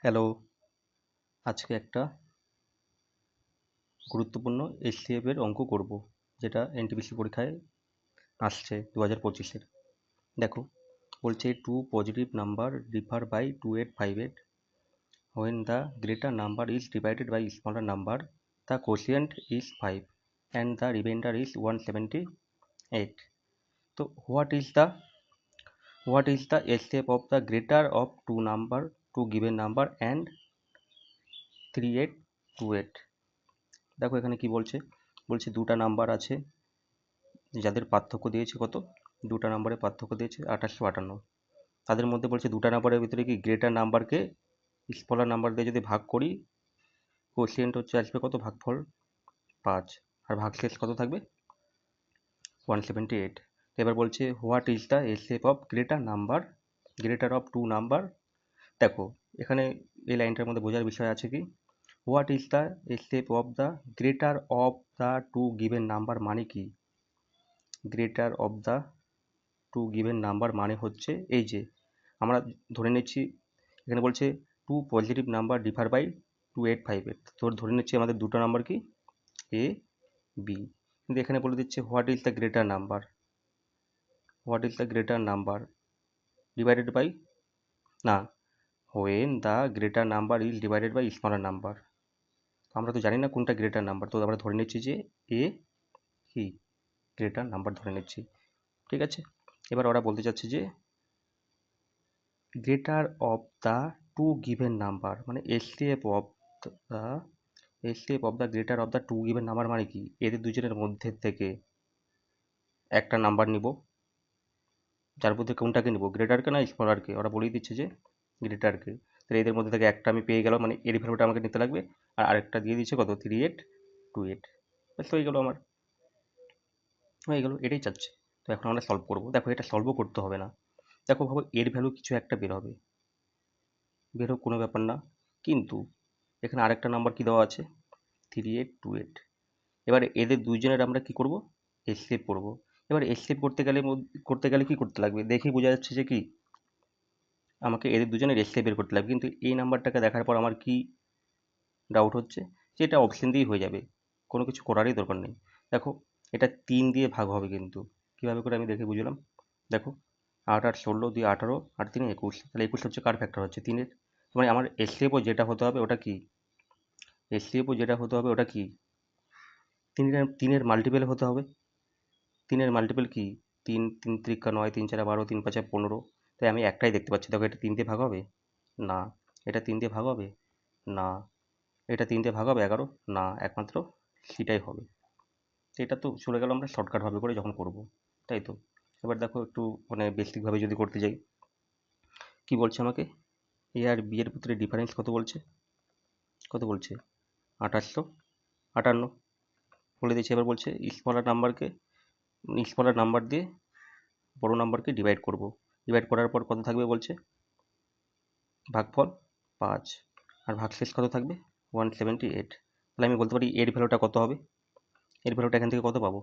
Hello, আজকে একটা গুরুত্বপূর্ণ এসটিএফ এর অঙ্ক করব, যেটা এনটিপিসি পরীক্ষায় আসছে 2025-এর। দেখো, বলছে two positive number differ by 2858 when the greater number is divided by smaller number, the quotient is 5 and the remainder is 178. So what is the STF of the greater of two given number and 3828? দেখো এখানে কি বলছে, দুটা number আছে যাদের পার্থক্য দিয়েছে কত, দুটা নাম্বারের পার্থক্য দিয়েছে 2858। তাদের মধ্যে বলছে দুটা নাম্বারের ভিতরে কি গ্রেটার নাম্বারকে স্মলার নাম্বার দিয়ে যদি ভাগ করি, কোশিয়েন্ট হচ্ছে আসবে কত, ভাগফল 5, আর ভাগশেষ কত থাকবে 178। এবার বলছে what is the SF of greater of two number. দেখো এখানে এই লাইনটার মধ্যে বোঝার বিষয় আছে কি, what is the SF of the greater of the two given number মানে কি, greater of the two given number মানে হচ্ছে এই যে আমরা ধরে নিচ্ছি এখানে বলছে two positive number differ by 2858, তো ধরে নিচ্ছি আমাদের দুটো নাম্বার কি এ বি, কিন্তু এখানে বলে দিচ্ছে what is the greater number divided by, না, when the greater number is divided by smaller number. আমরা তো জানি না কোনটা গ্রেটার নাম্বার, তো আমরা ধরে নিচ্ছি যে এ কি গ্রেটার নাম্বার ধরে নিচ্ছি, ঠিক আছে। এবার ওরা বলতে চাচ্ছে যে greater of the two given number মানে STF of the greater of the two given number মানে কি, এদের দুজনের মধ্যে থেকে একটা নাম্বার নিব, যার মধ্যে কোনটাকে নিব, গ্রেটারকে না স্মলারকে, ওরা বলেই দিচ্ছে যে গ্রেটারকে। তাহলে এদের মধ্যে থেকে একটা আমি পেয়ে গেলাম, মানে এর ভ্যালুটা আমাকে নিতে লাগবে, আর আরেকটা দিয়ে দিচ্ছে কত 3828, ব্যাস হয়ে গেল আমার, হয়ে গেল, এটাই চাচ্ছে। তো এখন আমরা সলভ করব। দেখো এটা সলভও করতে হবে না, দেখো ভাবো এর ভ্যালু কিছু একটা বের হবে, বের হোক কোনো ব্যাপার না, কিন্তু এখানে আরেকটা নাম্বার কি দেওয়া আছে 3828। এবারে এদের দুইজনের আমরা কি করব, এসসেপ করব। এবার এসসেপ করতে গেলে কি করতে লাগবে, দেখেই বোঝা যাচ্ছে যে কি আমাকে এদের দুজনের এসসেপ বের করতে লাগবে, কিন্তু এই নাম্বারটাকে দেখার পর আমার কি ডাউট হচ্ছে যে এটা অপশন দিয়েই হয়ে যাবে, কোনো কিছু করারই দরকার নেই। দেখো এটা 3 দিয়ে ভাগ হবে, কিন্তু কীভাবে করে আমি দেখে বুঝলাম, দেখো 8 আর 16 দিয়ে 18 আর 3 21, তাহলে 21 হচ্ছে কার ফ্যাক্টর, হচ্ছে 3-এর। মানে আমার এসসেপও যেটা হতে হবে ওটা কি, তিনের মাল্টিপেল হতে হবে। তিনের মাল্টিপেল কি, 3 3 3 9, 3 4 12, 3 5 15, তাই আমি একটাই দেখতে পাচ্ছি। দেখো এটা 3 দিয়ে ভাগ হবে না, এটা 3 দিয়ে ভাগ হবে না, এটা 3 দিয়ে ভাগ হবে 11 না, একমাত্র সেটাই হবে। তো এটা তো চলে গেল আমরা শর্টকাটভাবে করে যখন করব, তাই তো। এবার দেখো একটু মানে বেসিকভাবে যদি করতে যাই, কি বলছে আমাকে, এ আর বি এর ভিতরে ডিফারেন্স কত বলছে, 2858 বলে দিয়েছে। এবার বলছে স্মলার নাম্বার দিয়ে বড় নাম্বারকে ডিভাইড করব, ডিভাইড করার পর কত থাকবে বলছে, ভাগফল 5, আর ভাগশেষ কত থাকবে 178। তাহলে আমি বলতে পারি এর ভ্যালুটা কত হবে, এর ভ্যালুটা এখান থেকে কত পাবো,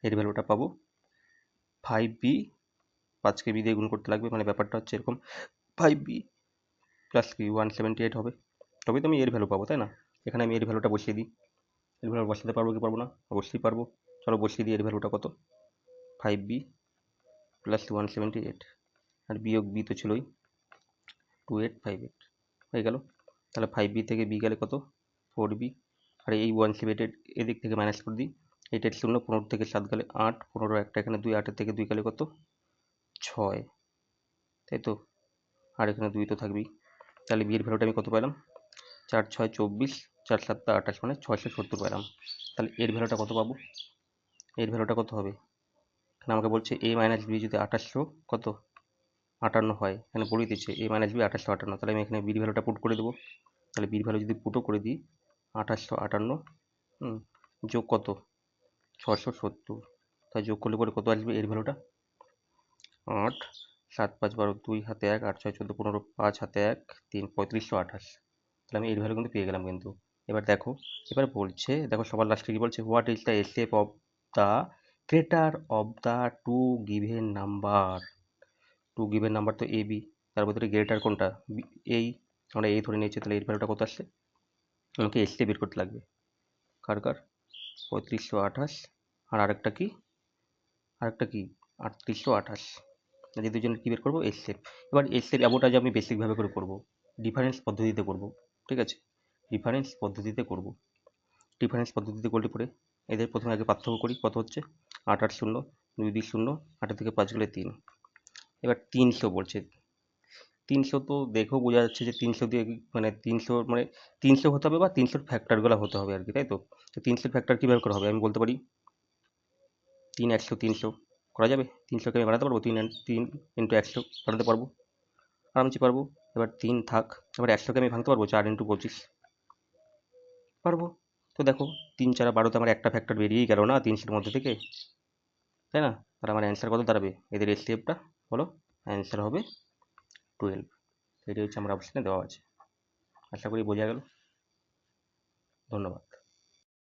এর ভ্যালুটা পাবো 5b, 5কে বি দিয়ে গুণ করতে লাগবে, মানে ব্যাপারটা হচ্ছে এরকম 5b প্লাস কি 178 হবে, তবে তো আমি এর ভ্যালু পাবো, তাই না। এখানে আমি এর ভ্যালুটা বসিয়ে দিই, এর ভ্যালু বসাতে পারবো কি পারবো না, অবশ্যই পারবো। চলো বসিয়ে দিই, এর ভ্যালুটা কত 5b প্লাস 178, আর বিয়োগ বি তো ছিলই 2858, হয়ে গেল। তাহলে 5b থেকে বি গেলে কত 4b, আর এই 178 এদিক থেকে মাইনাস করে দিই, 8 8 0, 15 থেকে 7 গেলে 8, 15 একটা এখানে 2, 8 থেকে 2 গেলে কত 6, তাই তো, আর এখানে 2 তো থাকবেই। তাহলে বি এর ভ্যালুটা আমি কত পেলাম 4 6 24, 4 7 28, মানে 670 পেলাম। তাহলে এর ভ্যালুটা কত পাবো, এর ভ্যালুটা কত হবে, এখানে আমাকে বলছে a মাইনাস বি যদি 2858 হয়, এখানে বলেই দিচ্ছে a মাইনাস বি 2858, তাহলে আমি এখানে বির ভ্যালুটা পুট করে দেবো। তাহলে বির ভ্যালু যদি পুটও করে দিই 2858 যোগ কত 670, তাই যোগ করলে পরে কত আসবে এর ভ্যালুটা 8 7 5 12, 2 হাতে 1, 8 6 14 15, 5 হাতে 1 3, 3528। তাহলে আমি এর ভ্যালু কিন্তু পেয়ে গেলাম কিন্তু। এবার দেখো, এবার বলছে, দেখো সবার লাস্টে কি বলছে, what is the SF of the greater of the two given number. Two given number তো এ বি, তার ভিতরে গ্রেটার কোনটা এই, আমরা এই ধরে নিয়েছি, তাহলে এর ভ্যালুটা কত আসছে, আমাকে এসসি বের করতে লাগবে। কার 3528, আর আরেকটা কি 3828, এই দুজনের কী বের করবো, এসসি। এবার এসসির অ্যাবোটাজ আমি বেসিকভাবে করে করব, ডিফারেন্স পদ্ধতিতে করব, ঠিক আছে, ডিফারেন্স পদ্ধতিতে করলে পরে এদের প্রথমে আগে পার্থক্য করি, কত হচ্ছে 8 8 0, 2 2 0, 8 থেকে 5 গেলে 3। এবার 300 বলছে, 300 তো দেখেও বোঝা যাচ্ছে যে 300 দিয়ে মানে 300 হতে হবে বা 300-র ফ্যাক্টরগুলো হতে হবে আর কি, তাই তো। 300-র ফ্যাক্টর কীভাবে করা হবে, আমি বলতে পারি 3 100 300 করা যাবে, 300কে আমি বানাতে পারবো, 3 ইন্টু 100 বানাতে পারবো, আরামসে পারবো। এবার 3 থাক, এবার 100কে আমি ভাঙতে পারবো 4 ইন্টু 25, পারবো। তো দেখো 3 4 12তে আমার একটা ফ্যাক্টর বেরিয়েই গেল না 300-র মধ্যে থেকে, তাই না। তাহলে আমার অ্যান্সার কত দাঁড়াবে, এদের এসসিএফটা বলো, অ্যান্সার হবে 12। এটাই হচ্ছে আমার অপশানে দেওয়া আছে। আশা করি বোঝা গেল, ধন্যবাদ।